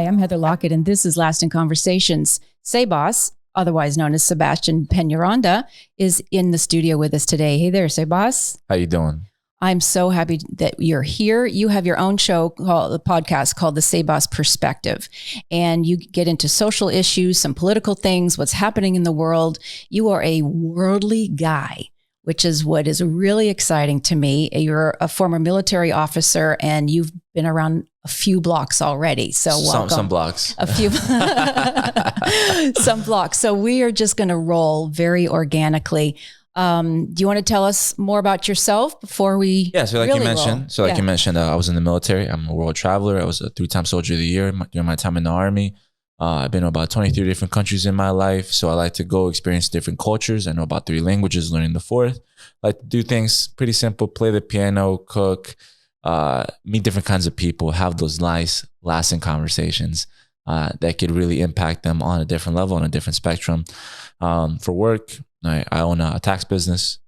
I'm Heather Lockett, and this is Lasting Conversations. Sebas, otherwise known as Sebastian Peñaranda, is in the studio with us today. Hey there, Sebas. How you doing? I'm so happy that you're here. You have your own show, the podcast called the Sebas Perspective, and you get into social issues, some political things, what's happening in the world. You are a worldly guy, which is what is really exciting to me. You're a former military officer, and you've been around a few blocks already. So welcome. Some blocks. A few, some blocks. So we are just going to roll very organically. Do you want to tell us more about yourself before we? Yeah, so like really you mentioned, roll? you mentioned, I was in the military. I'm a world traveler. I was a 3-time soldier of the year during my time in the Army. I've been to about 23 different countries in my life. So I like to go experience different cultures. I know about 3 languages, learning the 4th. I like to do things pretty simple, play the piano, cook, meet different kinds of people, have those nice, lasting conversations that could really impact them on a different level, on a different spectrum. For work, I own a tax business,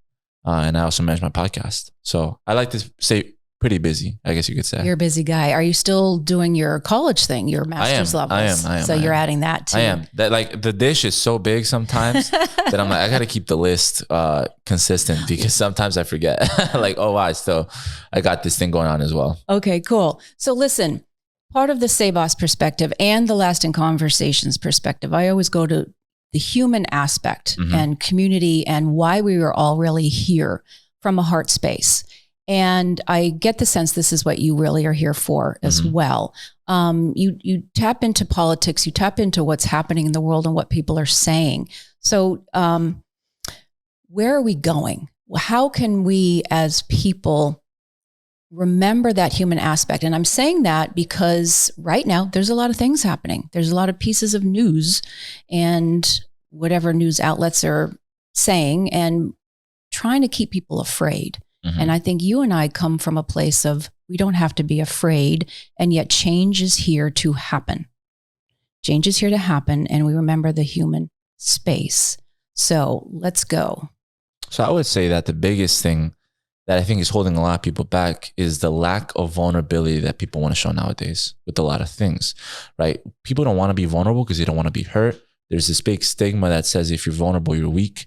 and I also manage my podcast. So I like to say pretty busy, I guess you could say. You're a busy guy. Are you still doing your college thing, your master's levels? I am. So you're adding that too. I am. That, like, the dish is so big sometimes that I'm like, I got to keep the list consistent, because sometimes I forget. Like, oh, wow, I got this thing going on as well. Okay, cool. So listen, part of the Sebas perspective and the Lasting Conversations perspective, I always go to the human aspect and community and why we were all really here from a heart space. And I get the sense this is what you really are here for as well. You tap into politics, you tap into what's happening in the world and what people are saying. So where are we going? How can we as people remember that human aspect? And I'm saying that because right now there's a lot of things happening. There's a lot of pieces of news and whatever news outlets are saying and trying to keep people afraid. And I think you and I come from a place of we don't have to be afraid, and yet change is here to happen. Change is here to happen, and we remember the human space. So let's go. So I would say that the biggest thing that I think is holding a lot of people back is the lack of vulnerability that people want to show nowadays with a lot of things, right? People don't want to be vulnerable because they don't want to be hurt. There's this big stigma that says if you're vulnerable, you're weak.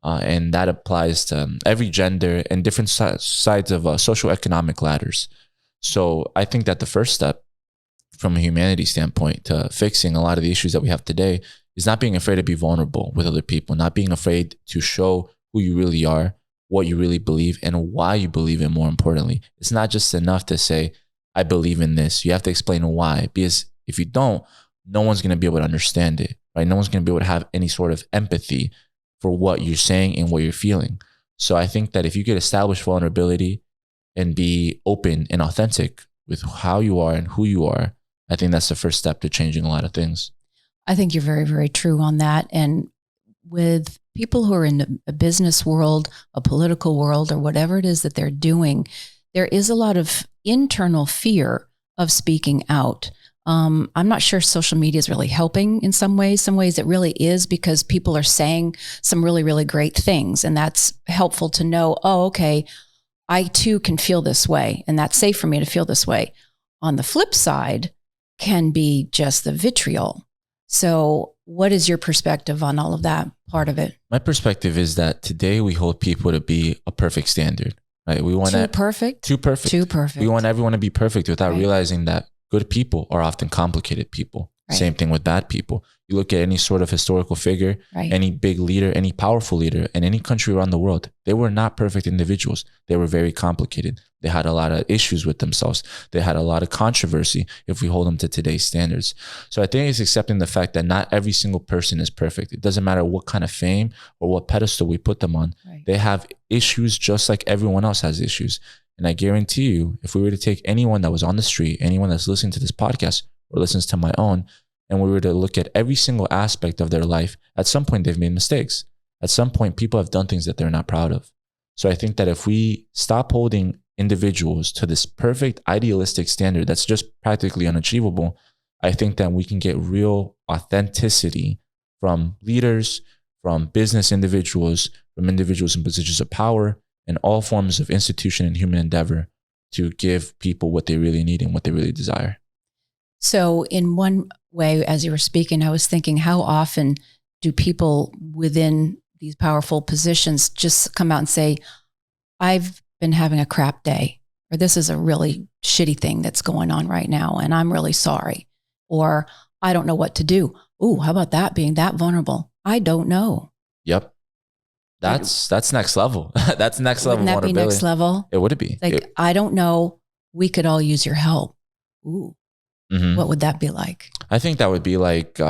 And that applies to every gender and different sides of social economic ladders. So I think that the first step from a humanity standpoint to fixing a lot of the issues that we have today is not being afraid to be vulnerable with other people, not being afraid to show who you really are, what you really believe, and why you believe it. More importantly, it's not just enough to say, I believe in this. You have to explain why, because if you don't, no one's going to be able to understand it, right? No one's going to be able to have any sort of empathy for what you're saying and what you're feeling. So I think that if you could establish vulnerability and be open and authentic with how you are and who you are, I think that's the first step to changing a lot of things. I think you're very, very true on that. And with people who are in a business world, a political world, or whatever it is that they're doing, there is a lot of internal fear of speaking out. I'm not sure social media is really helping in some ways. Some ways it really is, because people are saying some really, really great things. And that's helpful to know, oh, okay, I too can feel this way. And that's safe for me to feel this way. On the flip side can be just the vitriol. So what is your perspective on all of that part of it? My perspective is that today we hold people to be a perfect standard, right? We want Too perfect. We want everyone to be perfect without realizing that good people are often complicated people. Right. Same thing with bad people. You look at any sort of historical figure, any big leader, any powerful leader in any country around the world, they were not perfect individuals. They were very complicated. They had a lot of issues with themselves. They had a lot of controversy if we hold them to today's standards. So I think it's accepting the fact that not every single person is perfect. It doesn't matter what kind of fame or what pedestal we put them on. Right. They have issues just like everyone else has issues. And I guarantee you, if we were to take anyone that was on the street, anyone that's listening to this podcast or listens to my own, and we were to look at every single aspect of their life, at some point they've made mistakes. At some point, people have done things that they're not proud of. So I think that if we stop holding individuals to this perfect idealistic standard that's just practically unachievable, I think that we can get real authenticity from leaders, from business individuals, from individuals in positions of power, and all forms of institution and human endeavor to give people what they really need and what they really desire. So in one way, as you were speaking, I was thinking, how often do people within these powerful positions just come out and say, I've been having a crap day, or this is a really shitty thing that's going on right now, and I'm really sorry, or I don't know what to do. Ooh, how about that, being that vulnerable? I don't know. Yep. That's next level. That's next level. Wouldn't that be next level? It would be. Like, I don't know. We could all use your help. Ooh, what would that be like? I think that would be like,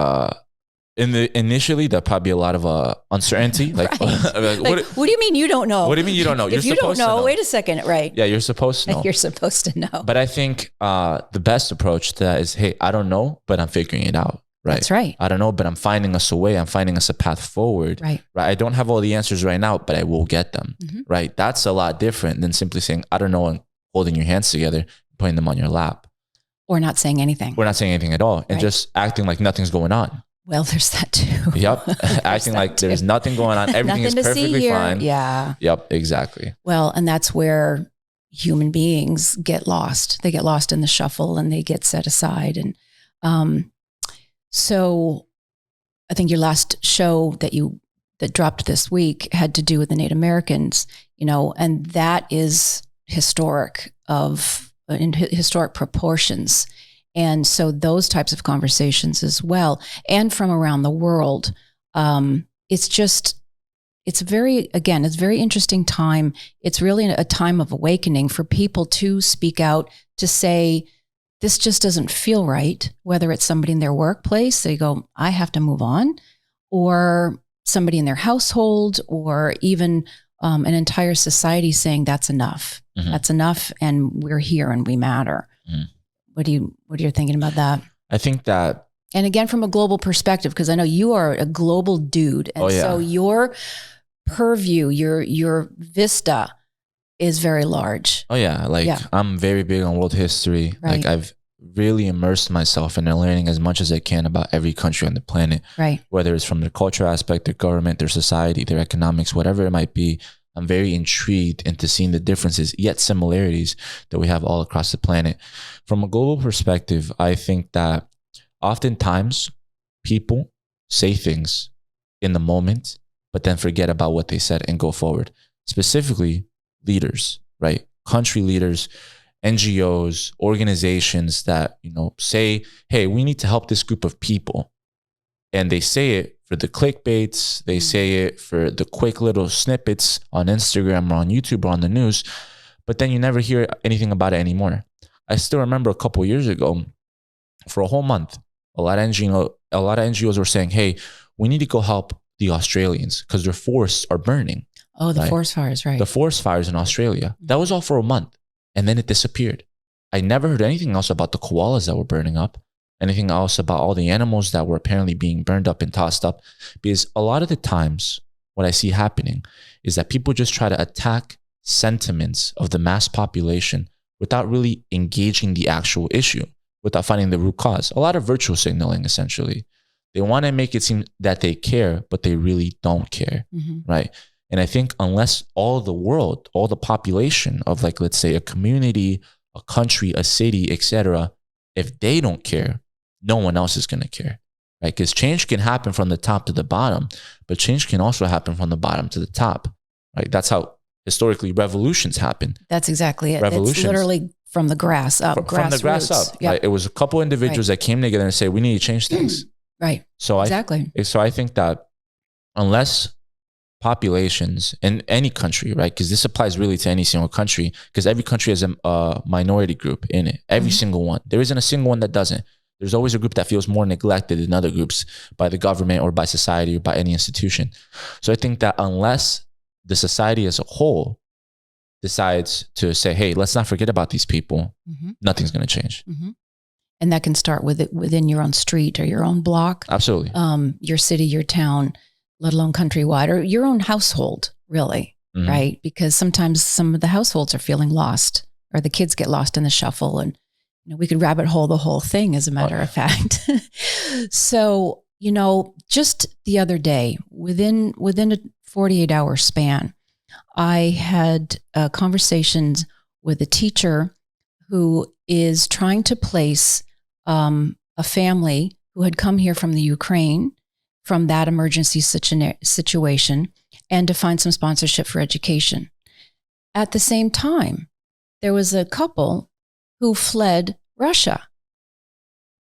initially there'd probably be a lot of uncertainty. Like, what do you mean you don't know? What do you mean you don't know? If you don't know, wait a second, right? Yeah, you're supposed to know. You're supposed to know. But I think the best approach to that is, hey, I don't know, but I'm figuring it out. Right. That's right. I don't know, but I'm finding us a way. I'm finding us a path forward. Right. I don't have all the answers right now, but I will get them. Right. That's a lot different than simply saying, I don't know, and holding your hands together, putting them on your lap. Or not saying anything. Or not saying anything at all. And just acting like nothing's going on. Well, there's that too. Yep. Acting like there's nothing going on. Everything is perfectly fine. Yeah. Yep. Exactly. Well, and that's where human beings get lost. They get lost in the shuffle and they get set aside. And so I think your last show that dropped this week had to do with the Native Americans, and that is historic in historic proportions. And so those types of conversations as well, and from around the world, it's very interesting time. It's really a time of awakening for people to speak out, to say, this just doesn't feel right, whether it's somebody in their workplace, they go, I have to move on, or somebody in their household, or even an entire society saying that's enough. That's enough, and we're here and we matter. What are you thinking about that? I think that, and again, from a global perspective, because I know you are a global dude, and so your purview, your vista is very large. Oh yeah. I'm very big on world history. Right. Like I've really immersed myself in learning as much as I can about every country on the planet. Right. Whether it's from their cultural aspect, their government, their society, their economics, whatever it might be. I'm very intrigued into seeing the differences, yet similarities that we have all across the planet. From a global perspective, I think that oftentimes people say things in the moment, but then forget about what they said and go forward. Specifically, leaders, right? Country leaders, NGOs, organizations that, say, hey, we need to help this group of people. And they say it for the clickbaits. They say it for the quick little snippets on Instagram or on YouTube or on the news. But then you never hear anything about it anymore. I still remember a couple of years ago, for a whole month, a lot of NGOs were saying, hey, we need to go help the Australians because their forests are burning. Oh, the forest fires, right. The forest fires in Australia. That was all for a month. And then it disappeared. I never heard anything else about the koalas that were burning up, anything else about all the animals that were apparently being burned up and tossed up. Because a lot of the times, what I see happening is that people just try to attack sentiments of the mass population without really engaging the actual issue, without finding the root cause. A lot of virtual signaling, essentially. They want to make it seem that they care, but they really don't care, right? And I think unless all the world, all the population of, like, let's say a community, a country, a city, etc., if they don't care, no one else is going to care, right? Because change can happen from the top to the bottom, but change can also happen from the bottom to the top, right? That's how historically revolutions happen. That's exactly it. It's literally from the grass up. From the grass up. Yep. Right? It was a couple individuals that came together and said, we need to change things. Right. So I think that unless populations in any country, right? Because this applies really to any single country, because every country has a minority group in it. Every single one. There isn't a single one that doesn't. There's always a group that feels more neglected than other groups by the government or by society or by any institution. So I think that unless the society as a whole decides to say, hey, let's not forget about these people, nothing's going to change. And that can start within your own street or your own block. Absolutely. Your city, your town, let alone countrywide, or your own household, really, right? Because sometimes some of the households are feeling lost, or the kids get lost in the shuffle, and we could rabbit hole the whole thing, as a matter of fact. So, just the other day, within a 48-hour span, I had conversations with a teacher who is trying to place a family who had come here from the Ukraine, from that emergency situation, and to find some sponsorship for education. At the same time, there was a couple who fled Russia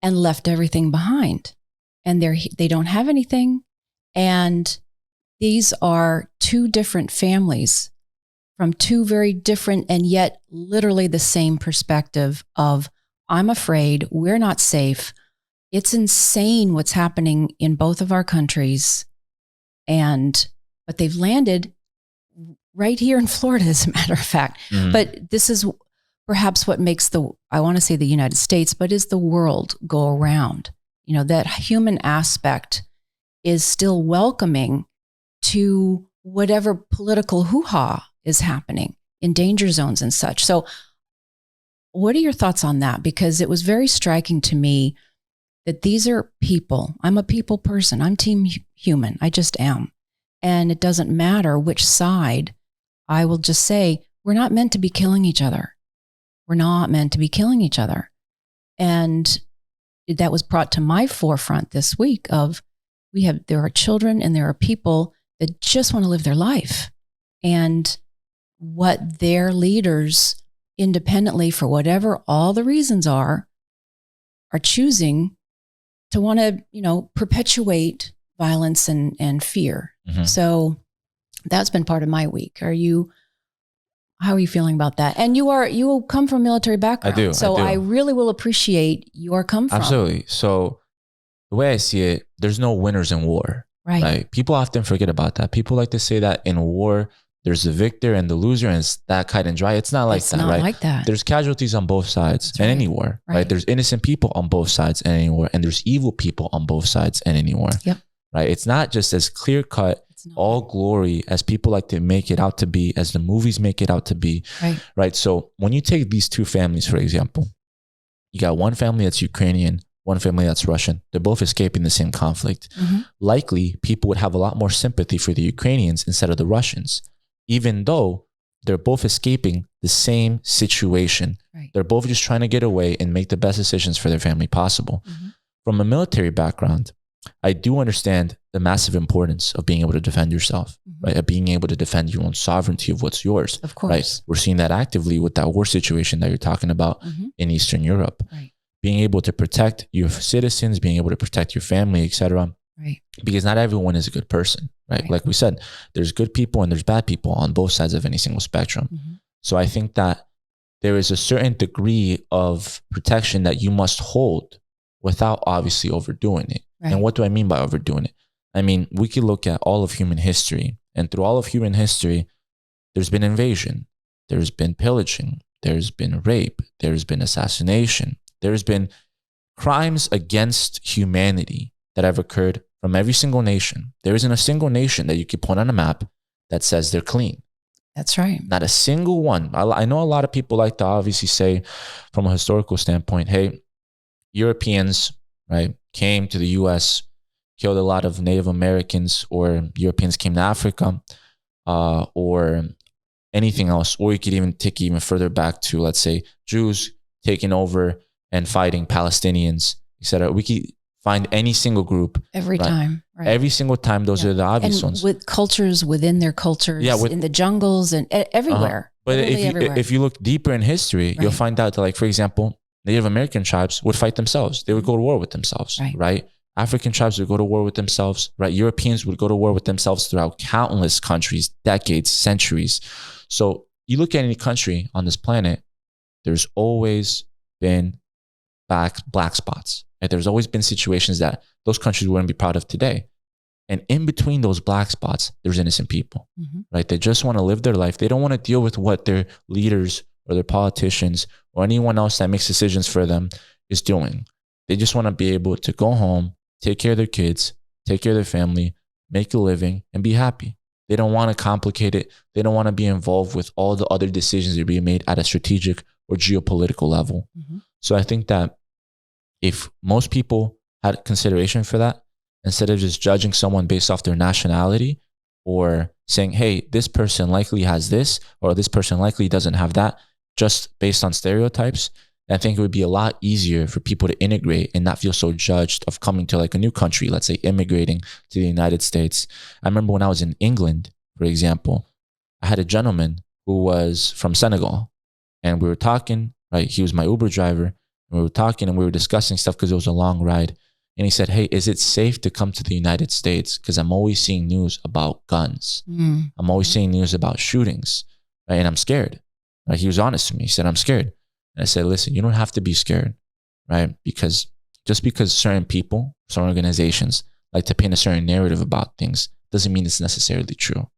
and left everything behind. And they don't have anything. And these are two different families from two very different and yet literally the same perspective of, I'm afraid, we're not safe. It's insane what's happening in both of our countries. But they've landed right here in Florida, as a matter of fact. Mm-hmm. But this is perhaps what makes I want to say the United States, but is the world go around. You know, that human aspect is still welcoming to whatever political hoo-ha is happening in danger zones and such. So what are your thoughts on that? Because it was very striking to me that these are people. I'm a people person. I'm team human. I just am. And it doesn't matter which side. I will just say, we're not meant to be killing each other. We're not meant to be killing each other. And that was brought to my forefront this week of there are children and there are people that just want to live their life. And what their leaders independently, for whatever all the reasons are choosing to want to, perpetuate violence and fear. Mm-hmm. So that's been part of my week. How are you feeling about that? And you come from a military background. I do. So I really will appreciate your come from. Absolutely. So the way I see it, there's no winners in war. Right. People often forget about that. People like to say that in war, there's the victor and the loser, and it's that cut and dry. It's not like that, right? Like that. There's casualties on both sides in any war, right? There's innocent people on both sides in any war, and there's evil people on both sides in any war. Yep. Right. It's not just as clear cut, all glory as people like to make it out to be, as the movies make it out to be. Right. So when you take these two families, for example, you got one family that's Ukrainian, one family that's Russian. They're both escaping the same conflict. Mm-hmm. Likely, people would have a lot more sympathy for the Ukrainians instead of the Russians, even though they're both escaping the same situation. Right. They're both just trying to get away and make the best decisions for their family possible. Mm-hmm. From a military background, I do understand the massive importance of being able to defend yourself, mm-hmm. right? Of being able to defend your own sovereignty of what's yours. Of course. Right? We're seeing that actively with that war situation that you're talking about mm-hmm. in Eastern Europe. Right. Being able to protect your citizens, being able to protect your family, etc. Right. Because not everyone is a good person, right? Like we said, there's good people and there's bad people on both sides of any single spectrum. Mm-hmm. So I think that there is a certain degree of protection that you must hold without obviously overdoing it. Right. And what do I mean by overdoing it? I mean, we could look at all of human history, and through all of human history, there's been invasion, there's been pillaging, there's been rape, there's been assassination, there's been crimes against humanity that have occurred from every single nation. There isn't a single nation that you could point on a map that says they're clean. That's right. Not a single one. I know a lot of people like to obviously say from a historical standpoint, hey, Europeans, right, came to the US, killed a lot of Native Americans, or Europeans came to Africa, or anything else. Or you could even take even further back to, let's say, Jews taking over and fighting Palestinians, etc. We could find any single group. Every time. Right. Every single time, those are the obvious and ones. With cultures within their cultures, in the jungles and everywhere. But if you look deeper in history, you'll find out that, like, for example, Native American tribes would fight themselves. They would go to war with themselves, right? African tribes would go to war with themselves, right? Europeans would go to war with themselves throughout countless countries, decades, centuries. So you look at any country on this planet, there's always been black spots. Right? There's always been situations that those countries wouldn't be proud of today. And in between those black spots, there's innocent people, mm-hmm. right? They just want to live their life. They don't want to deal with what their leaders or their politicians or anyone else that makes decisions for them is doing. They just want to be able to go home, take care of their kids, take care of their family, make a living, and be happy. They don't want to complicate it. They don't want to be involved with all the other decisions that are being made at a strategic or geopolitical level. Mm-hmm. So I think that if most people had consideration for that, instead of just judging someone based off their nationality or saying, hey, this person likely has this or this person likely doesn't have that, just based on stereotypes, And I think it would be a lot easier for people to integrate and not feel so judged of coming to like a new country, let's say immigrating to the United States. I remember when I was in England, for example, I had a gentleman who was from Senegal, and we were talking, right? He was my Uber driver, and we were talking and we were discussing stuff because it was a long ride. And he said, hey, is it safe to come to the United States? Because I'm always seeing news about guns. I'm always seeing news about shootings, right? And I'm scared. Right? He was honest to me. He said, I'm scared. And I said, listen, you don't have to be scared, right? Because just because certain people, certain organizations like to paint a certain narrative about things doesn't mean it's necessarily true,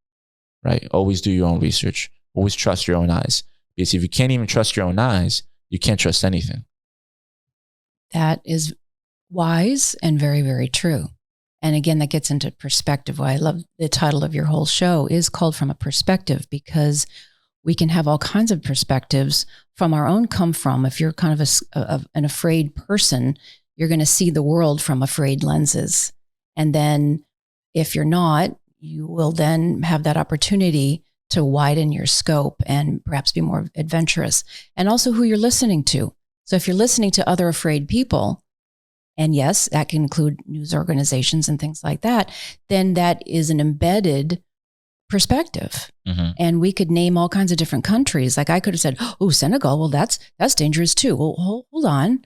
right? Always do your own research. Always trust your own eyes. Because if you can't even trust your own eyes, you can't trust anything. That is wise and very, very true. And again, that gets into perspective. Why I love the title of your whole show is called From a Perspective, because we can have all kinds of perspectives from our own come from. If you're kind of an afraid person, you're going to see the world from afraid lenses. And then if you're not, you will then have that opportunity to widen your scope and perhaps be more adventurous. And also who you're listening to. So if you're listening to other afraid people, and yes, that can include news organizations and things like that, then that is an embedded perspective. And we could name all kinds of different countries. Like I could have said, oh, Senegal, well, that's dangerous too. Well, hold on.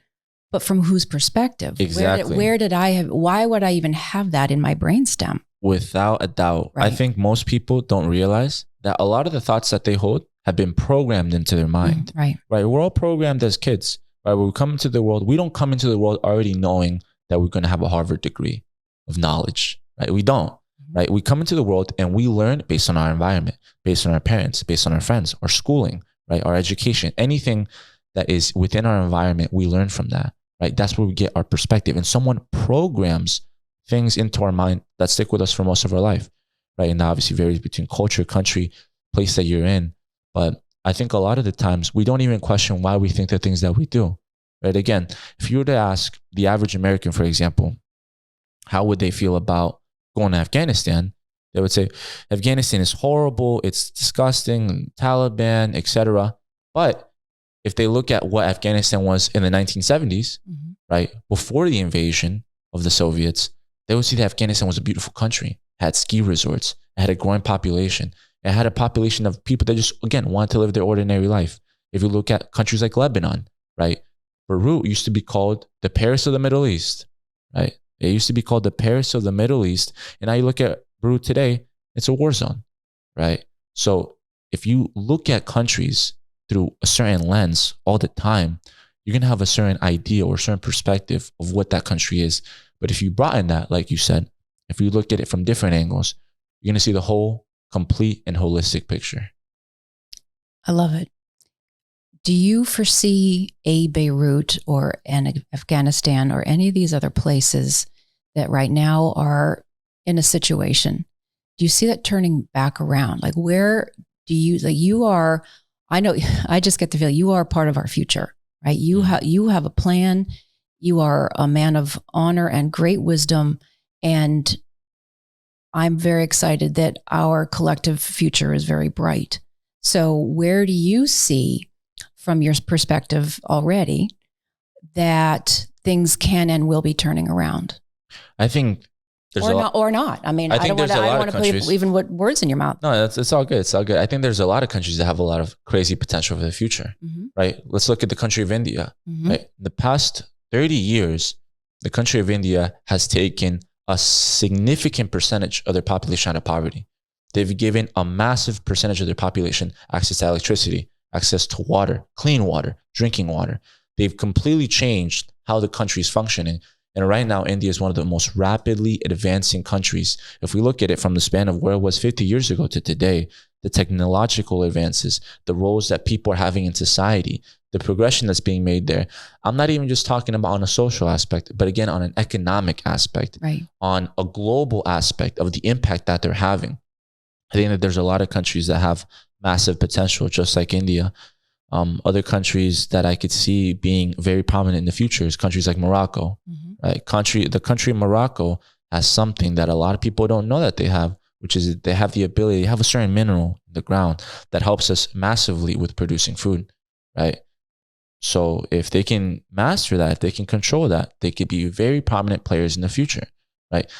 But from whose perspective? Exactly. Why would I even have that in my brainstem? Without a doubt. Right. I think most people don't realize that a lot of the thoughts that they hold have been programmed into their mind. Right. We're all programmed as kids. Right, when we come into the world, we don't come into the world already knowing that we're going to have a Harvard degree of knowledge. Right, we don't. Right, we come into the world and we learn based on our environment, based on our parents, based on our friends, our schooling, right, our education, anything that is within our environment, we learn from that. Right, that's where we get our perspective. And someone programs things into our mind that stick with us for most of our life. Right, and that obviously varies between culture, country, place that you're in, but I think a lot of the times we don't even question why we think the things that we do, right? Again, if you were to ask the average American, for example, how would they feel about going to Afghanistan? They would say, Afghanistan is horrible, it's disgusting, Taliban, etc. But if they look at what Afghanistan was in the 1970s, right, before the invasion of the Soviets, they would see that Afghanistan was a beautiful country, had ski resorts, it had a growing population. It had a population of people that just, again, wanted to live their ordinary life. If you look at countries like Lebanon, right? Beirut used to be called the Paris of the Middle East, right? It used to be called the Paris of the Middle East. And now you look at Beirut today, it's a war zone, right? So if you look at countries through a certain lens all the time, you're going to have a certain idea or a certain perspective of what that country is. But if you broaden that, like you said, if you look at it from different angles, you're going to see the whole complete and holistic picture. I love it. Do you foresee a Beirut or an Afghanistan or any of these other places that right now are in a situation? Do you see that turning back around? Like where do you, like you are, I know, I just get the feeling you are part of our future, right? You have a plan. You are a man of honor and great wisdom, and I'm very excited that our collective future is very bright. So where do you see, from your perspective already, that things can and will be turning around? I think there's or not. I mean, I don't want to put even words in your mouth. No, it's all good. It's all good. I think there's a lot of countries that have a lot of crazy potential for the future, right? Let's look at the country of India, right? In the past 30 years, the country of India has taken a significant percentage of their population out of poverty. They've given a massive percentage of their population access to electricity, access to water, clean water, drinking water. They've completely changed how the country is functioning. And right now, India is one of the most rapidly advancing countries. If we look at it from the span of where it was 50 years ago to today, the technological advances, the roles that people are having in society, the progression that's being made there. I'm not even just talking about on a social aspect, but again, on an economic aspect, right, on a global aspect of the impact that they're having. I think that there's a lot of countries that have massive potential, just like India. Other countries that I could see being very prominent in the future is countries like Morocco. Right? The country of Morocco has something that a lot of people don't know that they have, which is they have the ability, they have a certain mineral in the ground that helps us massively with producing food, right? So if they can master that, if they can control that, they could be very prominent players in the future, right?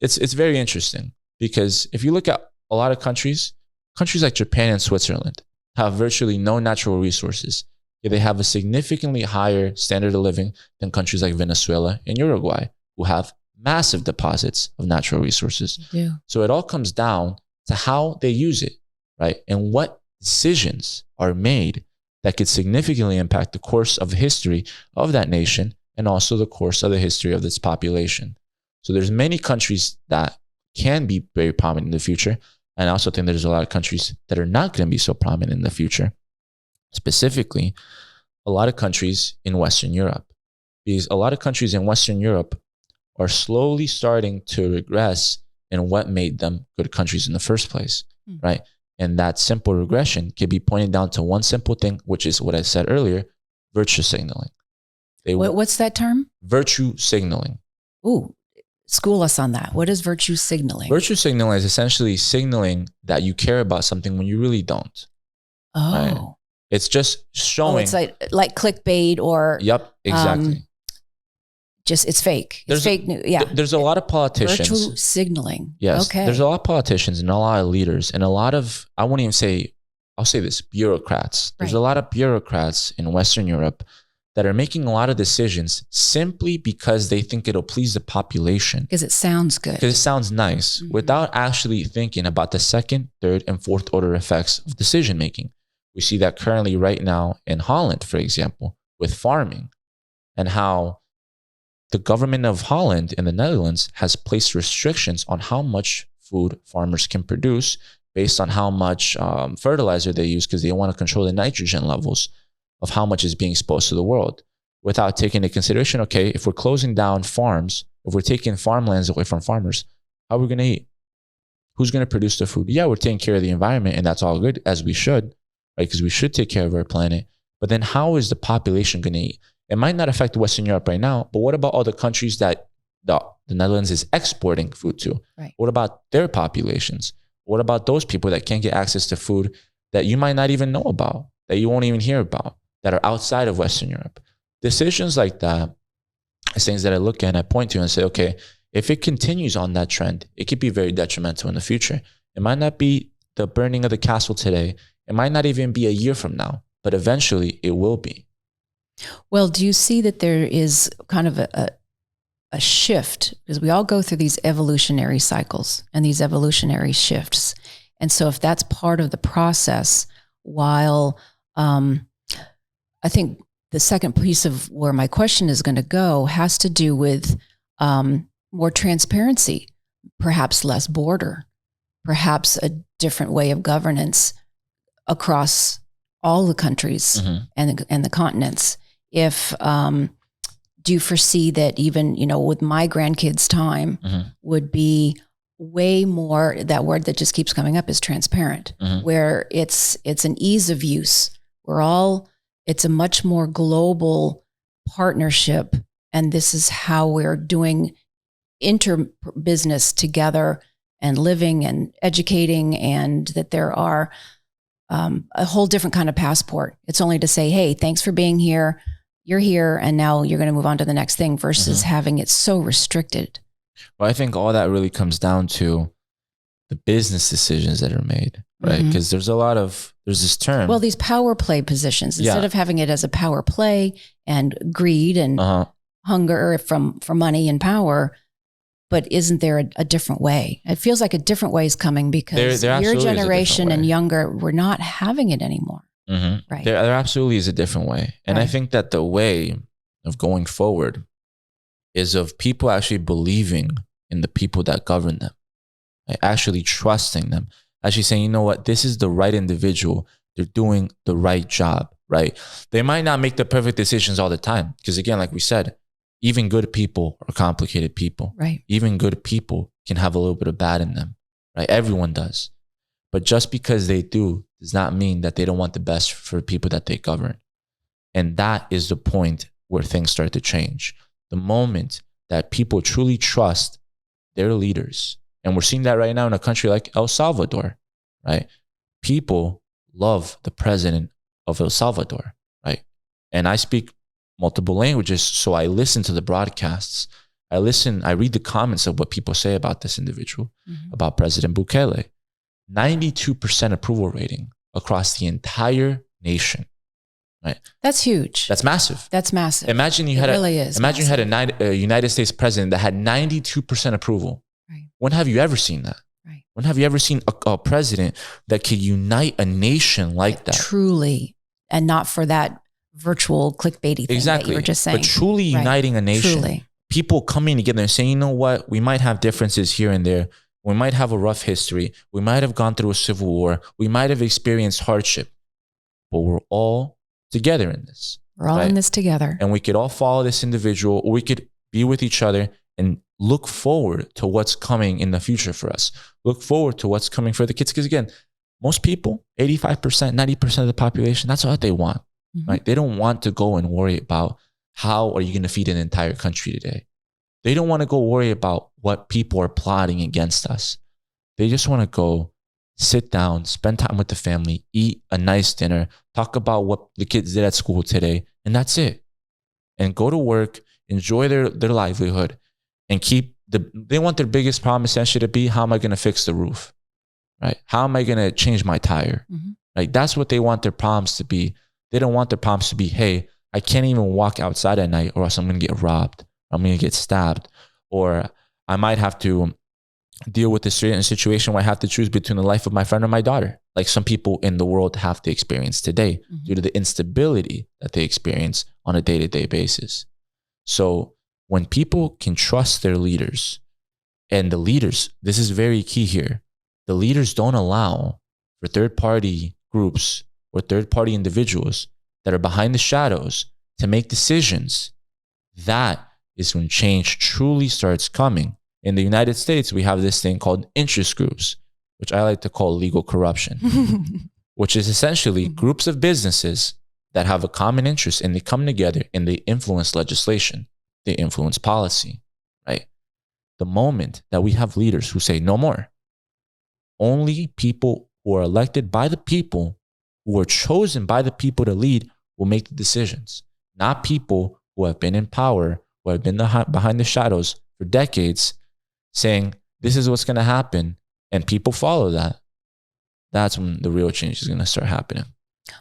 It's very interesting because if you look at a lot of countries like Japan and Switzerland have virtually no natural resources. They have a significantly higher standard of living than countries like Venezuela and Uruguay, who have massive deposits of natural resources. So it all comes down to how they use it, right? And what decisions are made that could significantly impact the course of history of that nation and also the course of the history of its population. So there's many countries that can be very prominent in the future. And I also think there's a lot of countries that are not going to be so prominent in the future. Specifically, a lot of countries in Western Europe. Because a lot of countries in Western Europe are slowly starting to regress in what made them good countries in the first place, right? And that simple regression can be pointed down to one simple thing, which is what I said earlier, virtue signaling. What's that term? Virtue signaling. Ooh, school us on that. What is virtue signaling? Virtue signaling is essentially signaling that you care about something when you really don't. Oh. Right? It's just showing. It's like clickbait or... Yep, exactly. It's fake. It's fake news. Yeah. There's a lot of politicians. Virtue signaling. Yes. Okay. There's a lot of politicians and a lot of leaders and a lot of, I won't even say, I'll say this, bureaucrats. There's a lot of bureaucrats in Western Europe that are making a lot of decisions simply because they think it'll please the population. Because it sounds good. Because it sounds nice without actually thinking about the second, third, and fourth order effects of decision making. We see that currently right now in Holland, for example, with farming and how the government of Holland in the Netherlands has placed restrictions on how much food farmers can produce based on how much fertilizer they use because they want to control the nitrogen levels of how much is being exposed to the world without taking into consideration, okay, if we're closing down farms, if we're taking farmlands away from farmers, how are we going to eat? Who's going to produce the food? Yeah, we're taking care of the environment and that's all good as we should, right? Because we should take care of our planet. But then how is the population going to eat? It might not affect Western Europe right now, but what about all the countries that the Netherlands is exporting food to? Right. What about their populations? What about those people that can't get access to food that you might not even know about, that you won't even hear about, that are outside of Western Europe? Decisions like that is things that I look at and I point to and say, okay, if it continues on that trend, it could be very detrimental in the future. It might not be the burning of the castle today. It might not even be a year from now, but eventually it will be. Well, do you see that there is kind of a shift? Because we all go through these evolutionary cycles and these evolutionary shifts. And so if that's part of the process, while I think the second piece of where my question is going to go has to do with more transparency, perhaps less border, perhaps a different way of governance across all the countries and the continents. If do you foresee that even, with my grandkids' time would be way more, that word that just keeps coming up is transparent, where it's an ease of use. It's a much more global partnership. And this is how we're doing inter-business together and living and educating, and that there are a whole different kind of passport. It's only to say, hey, thanks for being here. You're here, and now you're going to move on to the next thing versus having it so restricted. Well, I think all that really comes down to the business decisions that are made, right? Because there's this term. Well, these power play positions, instead of having it as a power play and greed and hunger for money and power, but isn't there a different way? It feels like a different way is coming because your generation and younger, we're not having it anymore. Right. There absolutely is a different way. And I think that the way of going forward is of people actually believing in the people that govern them, right? Actually trusting them, actually saying, you know what, this is the right individual. They're doing the right job, right? They might not make the perfect decisions all the time. Because again, like we said, even good people are complicated people. Right. Even good people can have a little bit of bad in them, right? Everyone does. But just because they do does not mean that they don't want the best for people that they govern. And that is the point where things start to change. The moment that people truly trust their leaders. And we're seeing that right now in a country like El Salvador, right? People love the president of El Salvador, right? And I speak multiple languages, so I listen to the broadcasts. I read the comments of what people say about this individual, about President Bukele. 92% approval rating across the entire nation. Right? That's huge. That's massive. That's massive. Imagine you had a United States president that had 92% approval. Right. When have you ever seen that? Right. When have you ever seen a president that could unite a nation like that? Truly. And not for that virtual clickbaity thing that you were just saying. But truly uniting a nation. Truly. People coming together and saying, you know what? We might have differences here and there. We might have a rough history. We might have gone through a civil war. We might have experienced hardship. But we're all together in this. We're all in this together. And we could all follow this individual, or we could be with each other and look forward to what's coming in the future for us. Look forward to what's coming for the kids. Because again, most people, 85%, 90% of the population, that's what they want. Right? They don't want to go and worry about how are you going to feed an entire country today. They don't want to go worry about what people are plotting against us. They just want to go sit down, spend time with the family, eat a nice dinner, talk about what the kids did at school today, and that's it. And go to work, enjoy their livelihood, and they want their biggest problem essentially to be, how am I going to fix the roof? Right? How am I going to change my tire? Right? That's what they want their problems to be. They don't want their problems to be, hey, I can't even walk outside at night or else I'm going to get robbed. I'm going to get stabbed, or I might have to deal with a certain situation where I have to choose between the life of my friend or my daughter, like some people in the world have to experience today due to the instability that they experience on a day-to-day basis. So when people can trust their leaders, and the leaders, this is very key here, the leaders don't allow for third-party groups or third-party individuals that are behind the shadows to make decisions. That is when change truly starts coming. In the United States, we have this thing called interest groups, which I like to call legal corruption, which is essentially groups of businesses that have a common interest, and they come together and they influence legislation. They influence policy, right? The moment that we have leaders who say no more, only people who are elected by the people, who are chosen by the people to lead, will make the decisions, not people who have been in power, who have been behind the shadows for decades, saying this is what's going to happen, and people follow that. That's when the real change is going to start happening.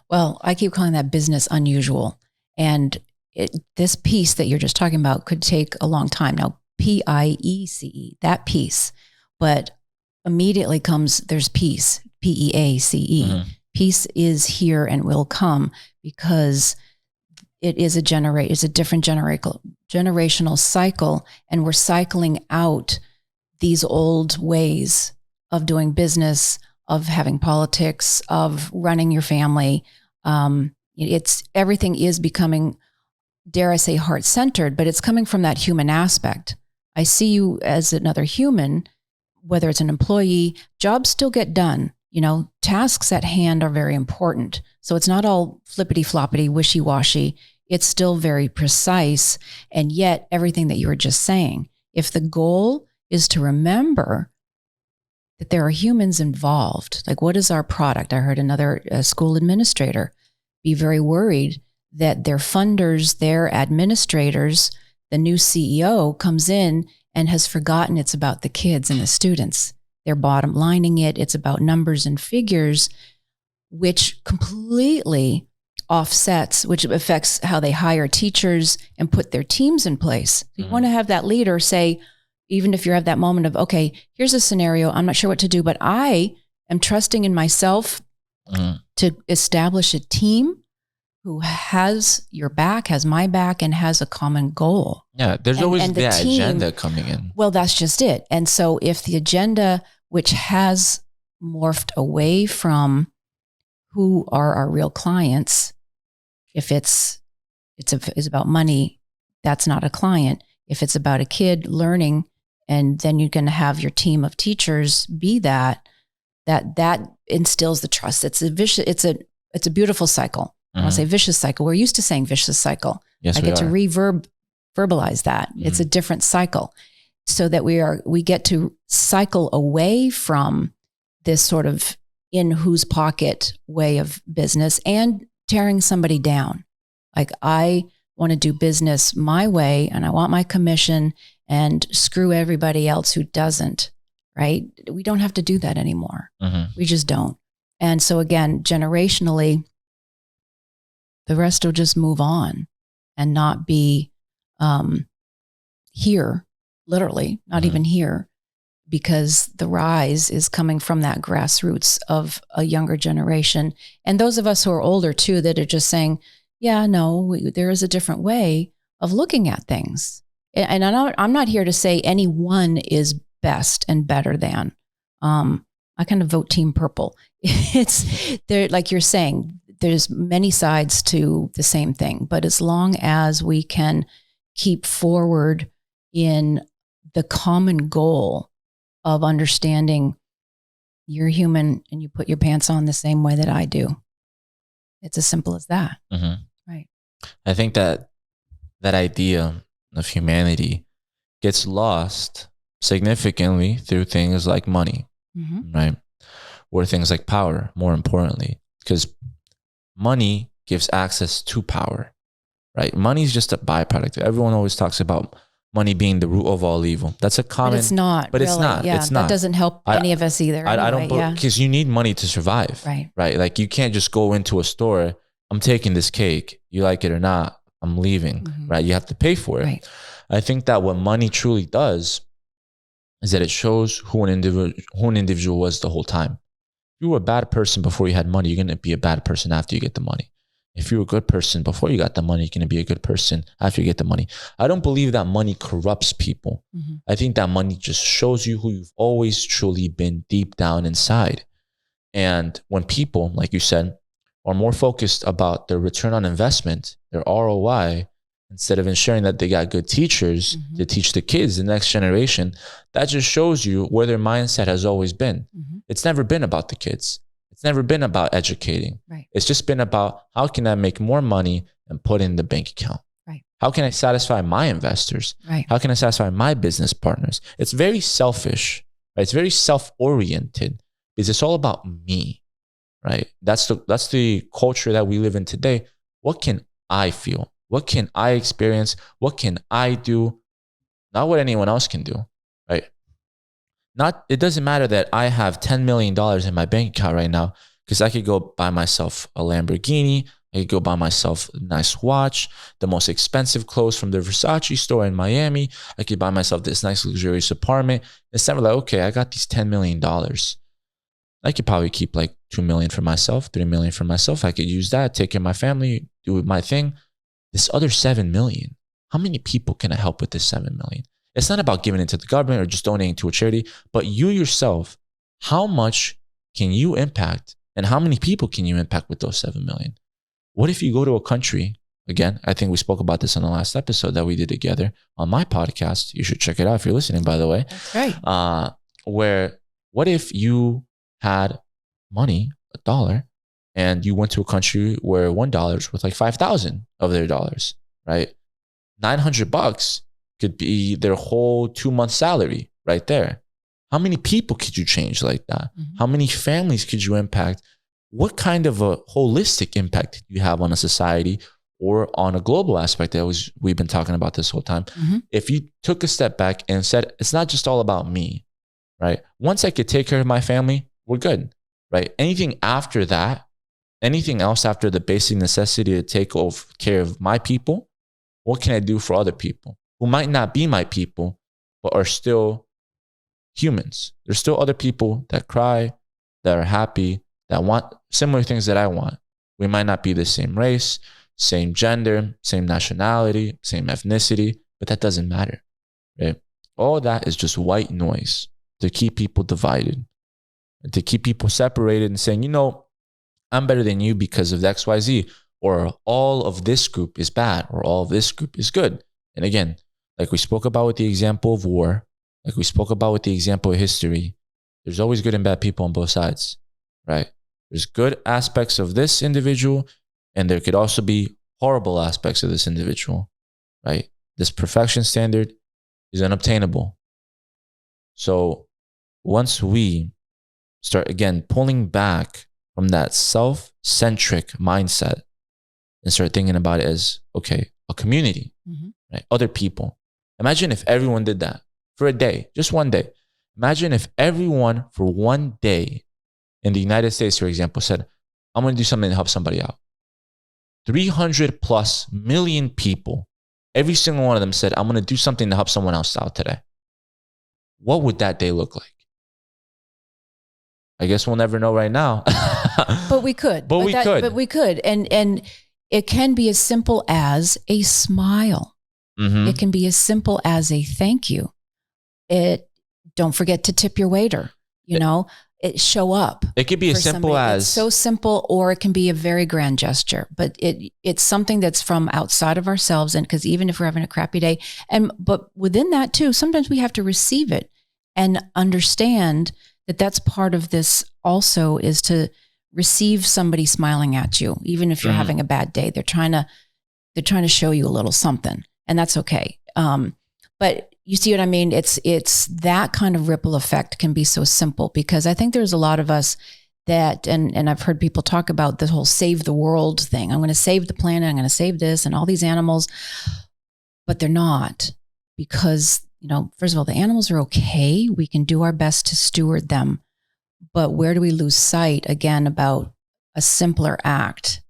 Well, I keep calling that business unusual. And this piece that you're just talking about could take a long time. Now, PIECE, that piece, but immediately comes, there's peace, PEACE. Peace is here and will come because it is it's a different generational cycle, and we're cycling out these old ways of doing business, of having politics, of running your family. Everything is becoming, dare I say, heart-centered, but it's coming from that human aspect. I see you as another human, whether it's an employee, jobs still get done. Tasks at hand are very important. So it's not all flippity-floppity, wishy-washy. It's still very precise. And yet everything that you were just saying, if the goal is to remember that there are humans involved, like what is our product? I heard another school administrator be very worried that their funders, their administrators, the new CEO comes in and has forgotten it's about the kids and the students. They're bottom lining it. It's about numbers and figures, which completely offsets, which affects how they hire teachers and put their teams in place. You want to have that leader say, even if you have that moment of, okay, here's a scenario, I'm not sure what to do, but I am trusting in myself to establish a team who has your back, has my back, and has a common goal. Yeah, there's always the team, agenda coming in. Well, that's just it. And so if the agenda, which has morphed away from who are our real clients, if it's about money, that's not a client. If it's about a kid learning, and then you're going to have your team of teachers be that instills the trust. It's a beautiful cycle. I want to say vicious cycle. We're used to saying vicious cycle. Yes, I get to verbalize that. It's a different cycle, so that we get to cycle away from this sort of in whose pocket way of business and tearing somebody down. Like, I want to do business my way and I want my commission and screw everybody else who doesn't, right? We don't have to do that anymore. We just don't. And so again, generationally, the rest will just move on and not be here, literally, not even here, because the rise is coming from that grassroots of a younger generation. And those of us who are older too, that are just saying, yeah, no, there is a different way of looking at things. And I'm not here to say any one is best and better than. I kind of vote Team Purple. It's there, like you're saying, there's many sides to the same thing, but as long as we can keep forward in the common goal of understanding you're human and you put your pants on the same way that I do. It's as simple as that. Right. I think that idea of humanity gets lost significantly through things like money, right? Or things like power, more importantly, because money gives access to power, right? Money is just a byproduct. Everyone always talks about money being the root of all evil. That's a common, but it's not. But really. it's not. Yeah, it's not. That doesn't help any of us either. I don't, because you need money to survive, right? Like, you can't just go into a store. I'm taking this cake. You like it or not, I'm leaving, right? You have to pay for it. Right. I think that what money truly does is that it shows who an individual was the whole time. If you were a bad person before you had money, you're going to be a bad person after you get the money. If you were a good person before you got the money, you're going to be a good person after you get the money. I don't believe that money corrupts people. I think that money just shows you who you've always truly been deep down inside. And when people, like you said, are more focused about their return on investment, their ROI, instead of ensuring that they got good teachers to teach the kids, the next generation, that just shows you where their mindset has always been. It's never been about the kids. It's never been about educating. Right. It's just been about, how can I make more money and put in the bank account? Right. How can I satisfy my investors? Right. How can I satisfy my business partners? It's very selfish, right? It's very self-oriented, because it's all about me, right? That's the culture that we live in today. What can I feel? What can I experience? What can I do? Not what anyone else can do, right? It doesn't matter that I have $10 million in my bank account right now, because I could go buy myself a Lamborghini. I could go buy myself a nice watch, the most expensive clothes from the Versace store in Miami. I could buy myself this nice luxurious apartment. It's never like, okay, I got these $10 million. I could probably keep like $2 million for myself, $3 million for myself. I could use that, take care of my family, do my thing. This other $7 million, how many people can I help with this $7 million? It's not about giving it to the government or just donating to a charity, but you yourself, how much can you impact and how many people can you impact with those 7 million? What if you go to a country, again, I think we spoke about this on the last episode that we did together on my podcast. You should check it out if you're listening, by the way. That's right. What if you had money, $1, and you went to a country where $1 is worth like 5,000 of their dollars, right? $900 could be their whole 2-month salary right there. How many people could you change like that? How many families could you impact? What kind of a holistic impact do you have on a society or on a global aspect that we've been talking about this whole time? If you took a step back and said, it's not just all about me, right? Once I could take care of my family, we're good, right? Anything after that, anything else after the basic necessity to take care of my people, what can I do for other people who might not be my people, but are still humans? There's still other people that cry, that are happy, that want similar things that I want. We might not be the same race, same gender, same nationality, same ethnicity, but that doesn't matter, right? All that is just white noise to keep people divided, to keep people separated and saying, I'm better than you because of X, Y, Z, or all of this group is bad, or all of this group is good. And again, like we spoke about with the example of war, like we spoke about with the example of history, there's always good and bad people on both sides, right? There's good aspects of this individual, and there could also be horrible aspects of this individual, right? This perfection standard is unobtainable. So once we start, again, pulling back from that self-centric mindset and start thinking about it as, okay, a community, right? Other people. Imagine if everyone did that for a day, just one day. Imagine if everyone for one day in the United States, for example, said, I'm going to do something to help somebody out. 300 plus million people, every single one of them said, I'm going to do something to help someone else out today. What would that day look like? I guess we'll never know right now. But we could. But we could. And it can be as simple as a smile. It can be as simple as a thank you. Don't forget to tip your waiter. Show up. It could be as simple as... It's so simple, or it can be a very grand gesture. But it's something that's from outside of ourselves. And because even if we're having a crappy day, but within that too, sometimes we have to receive it and understand that that's part of this also, is to receive somebody smiling at you. Even if you're having a bad day, they're trying to show you a little something, and that's okay. But you see what I mean? It's that kind of ripple effect can be so simple, because I think there's a lot of us that, and I've heard people talk about the whole save the world thing. I'm going to save the planet. I'm going to save this and all these animals, but they're not, because, first of all, the animals are okay. We can do our best to steward them, but where do we lose sight again about a simpler act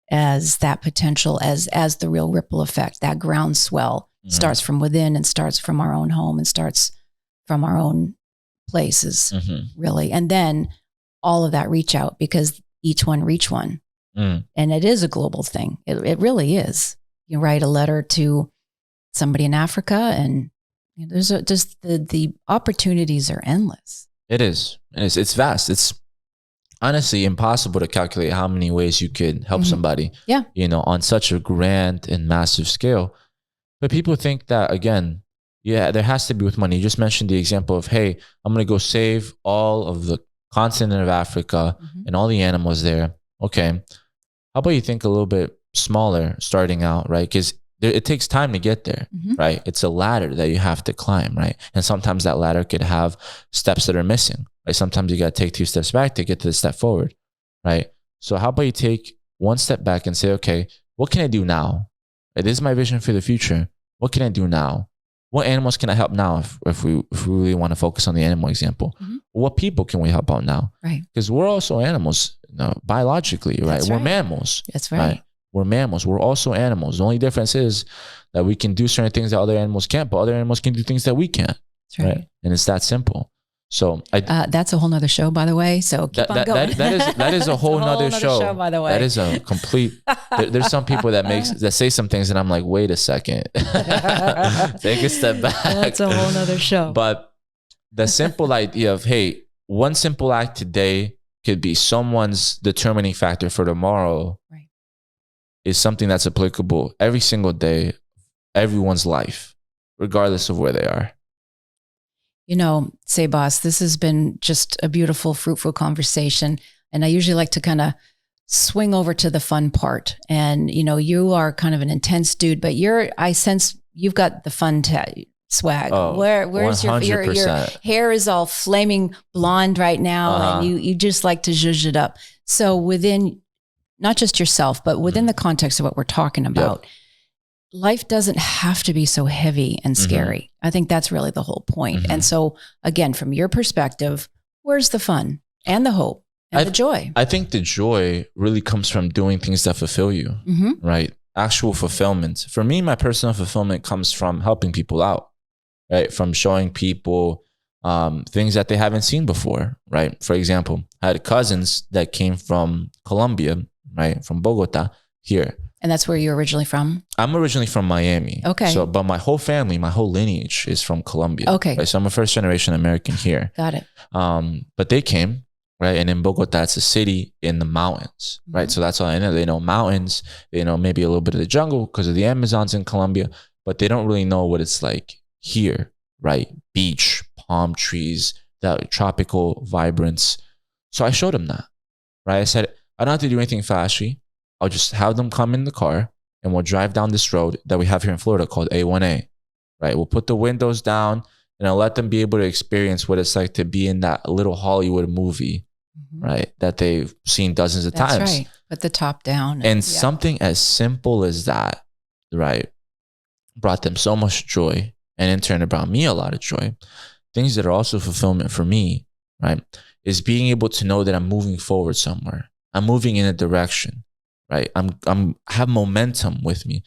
as that potential, as the real ripple effect, that groundswell starts from within and starts from our own home and starts from our own places, really. And then all of that reach out, because each one reach one. And it is a global thing. It really is. You write a letter to somebody in Africa, and there's just the opportunities are endless. It is. It's vast. It's honestly impossible to calculate how many ways you could help somebody, on such a grand and massive scale. But people think that, again, there has to be with money. You just mentioned the example of, hey, I'm going to go save all of the continent of Africa and all the animals there. Okay. How about you think a little bit smaller starting out, right? Because it takes time to get there, right? It's a ladder that you have to climb, right? And sometimes that ladder could have steps that are missing, right? Sometimes you got to take 2 steps back to get to the step forward, right? So how about you take 1 step back and say, okay, what can I do now? This is my vision for the future. What can I do now? What animals can I help now if we really want to focus on the animal example? What people can we help out now? Right. Because we're also animals, biologically, right? That's we're right. mammals. That's right. We're mammals. We're also animals. The only difference is that we can do certain things that other animals can't, but other animals can do things that we can't. That's right. And it's that simple. So that's a whole nother show, by the way. So keep on going. That is a whole nother show, by the way. That is a complete. There's some people that say some things, and I'm like, wait a second, take a step back. That's a whole nother show. But the simple idea of, hey, one simple act today could be someone's determining factor for tomorrow. Right. Is something that's applicable every single day, everyone's life, regardless of where they are. Sebas, this has been just a beautiful, fruitful conversation. And I usually like to kind of swing over to the fun part. And, you are kind of an intense dude, but I sense you've got the fun swag. Oh, where's your hair is all flaming blonde right now. And you just like to zhuzh it up. So within, not just yourself, but within the context of what we're talking about, life doesn't have to be so heavy and scary. I think that's really the whole point. And so again, from your perspective, where's the fun and the hope and the joy? I think the joy really comes from doing things that fulfill you, right? Actual fulfillment. For me, my personal fulfillment comes from helping people out, right? From showing people things that they haven't seen before, right? For example, I had cousins that came from Colombia, right? From Bogota here. And that's where you're originally from? I'm originally from Miami. Okay. But my whole family, my whole lineage is from Colombia. Okay. Right? So I'm a first generation American here. Got it. But they came, right? And in Bogota, it's a city in the mountains, right? So that's all I know. They know mountains. They know maybe a little bit of the jungle because of the Amazons in Colombia, but they don't really know what it's like here, right? Beach, palm trees, that tropical vibrance. So I showed them that, right? I said, I don't have to do anything flashy. I'll just have them come in the car and we'll drive down this road that we have here in Florida called A1A, right? We'll put the windows down and I'll let them be able to experience what it's like to be in that little Hollywood movie, right? That they've seen dozens of times. That's right. Put the top down. And something as simple as that, right, brought them so much joy, and in turn it brought me a lot of joy. Things that are also fulfillment for me, right, is being able to know that I'm moving forward somewhere. I'm moving in a direction, right? I have momentum with me.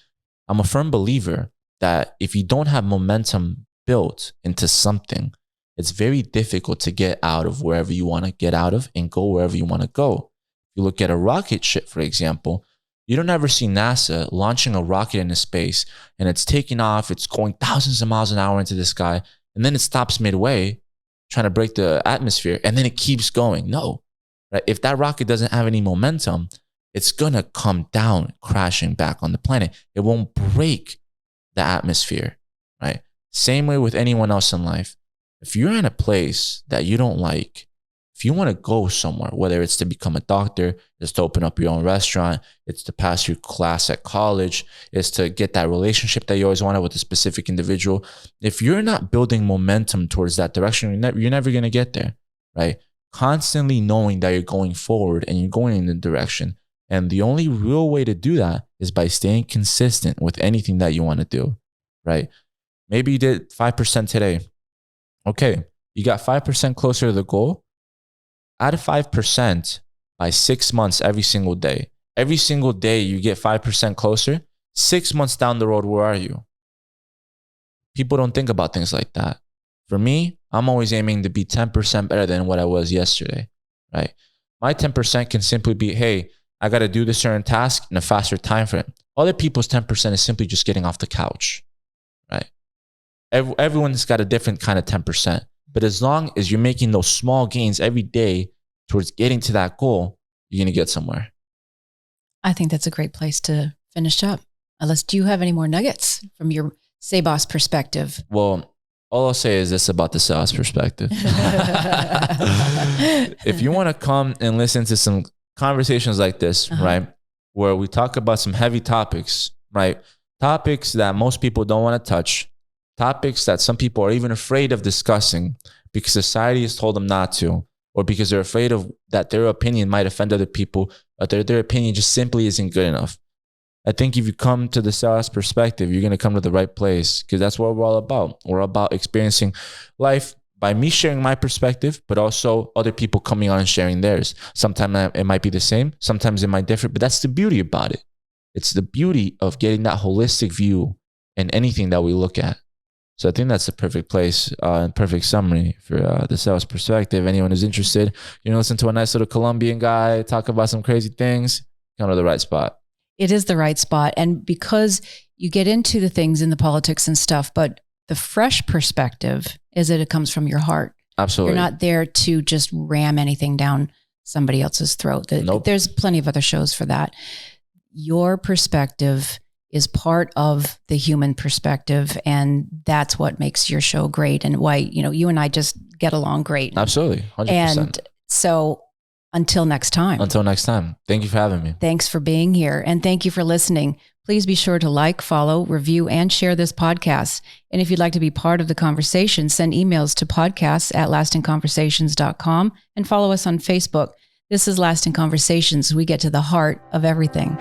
I'm a firm believer that if you don't have momentum built into something, it's very difficult to get out of wherever you want to get out of and go wherever you want to go. If you look at a rocket ship, for example, you don't ever see NASA launching a rocket into space and it's taking off, it's going thousands of miles an hour into the sky, and then it stops midway trying to break the atmosphere, and then it keeps going. No, right? If that rocket doesn't have any momentum, it's going to come down, crashing back on the planet. It won't break the atmosphere, right? Same way with anyone else in life. If you're in a place that you don't like, if you want to go somewhere, whether it's to become a doctor, it's to open up your own restaurant, it's to pass your class at college, it's to get that relationship that you always wanted with a specific individual. If you're not building momentum towards that direction, you're never going to get there, right? Constantly knowing that you're going forward and you're going in the direction. And the only real way to do that is by staying consistent with anything that you want to do, right? Maybe you did 5% today. Okay, you got 5% closer to the goal. Add 5% by 6 months every single day. Every single day you get 5% closer. 6 months down the road, where are you? People don't think about things like that. For me, I'm always aiming to be 10% better than what I was yesterday, right? My 10% can simply be, hey, I got to do this certain task in a faster time frame. Other people's 10% is simply just getting off the couch, right? Everyone's got a different kind of 10%. But as long as you're making those small gains every day towards getting to that goal, you're going to get somewhere. I think that's a great place to finish up. Unless, do you have any more nuggets from your Sebas perspective? Well, all I'll say is this about the Sebas perspective. If you want to come and listen to some conversations like this, right, where we talk about some heavy topics, right, topics that most people don't want to touch, topics that some people are even afraid of discussing because society has told them not to, or because they're afraid of that their opinion might offend other people, or their opinion just simply isn't good enough. I think if you come to the Sebas perspective, you're going to come to the right place, because that's what we're all about. We're about experiencing life by me sharing my perspective, but also other people coming on and sharing theirs. Sometimes it might be the same, sometimes it might differ, but that's the beauty about it. It's the beauty of getting that holistic view in anything that we look at. So I think that's the perfect place and perfect summary for the Sebas perspective. Anyone who's interested, listen to a nice little Colombian guy talk about some crazy things, come to the right spot. It is the right spot. And because you get into the things in the politics and stuff, but the fresh perspective is that it comes from your heart. Absolutely. You're not there to just ram anything down somebody else's throat. Nope. There's plenty of other shows for that. Your perspective is part of the human perspective. And that's what makes your show great and why, you and I just get along great. Absolutely. 100%. And so until next time. Thank you for having me. Thanks for being here. And thank you for listening. Please be sure to like, follow, review, and share this podcast. And if you'd like to be part of the conversation, send emails to podcasts@lastingconversations.com and follow us on Facebook. This is Lasting Conversations. We get to the heart of everything.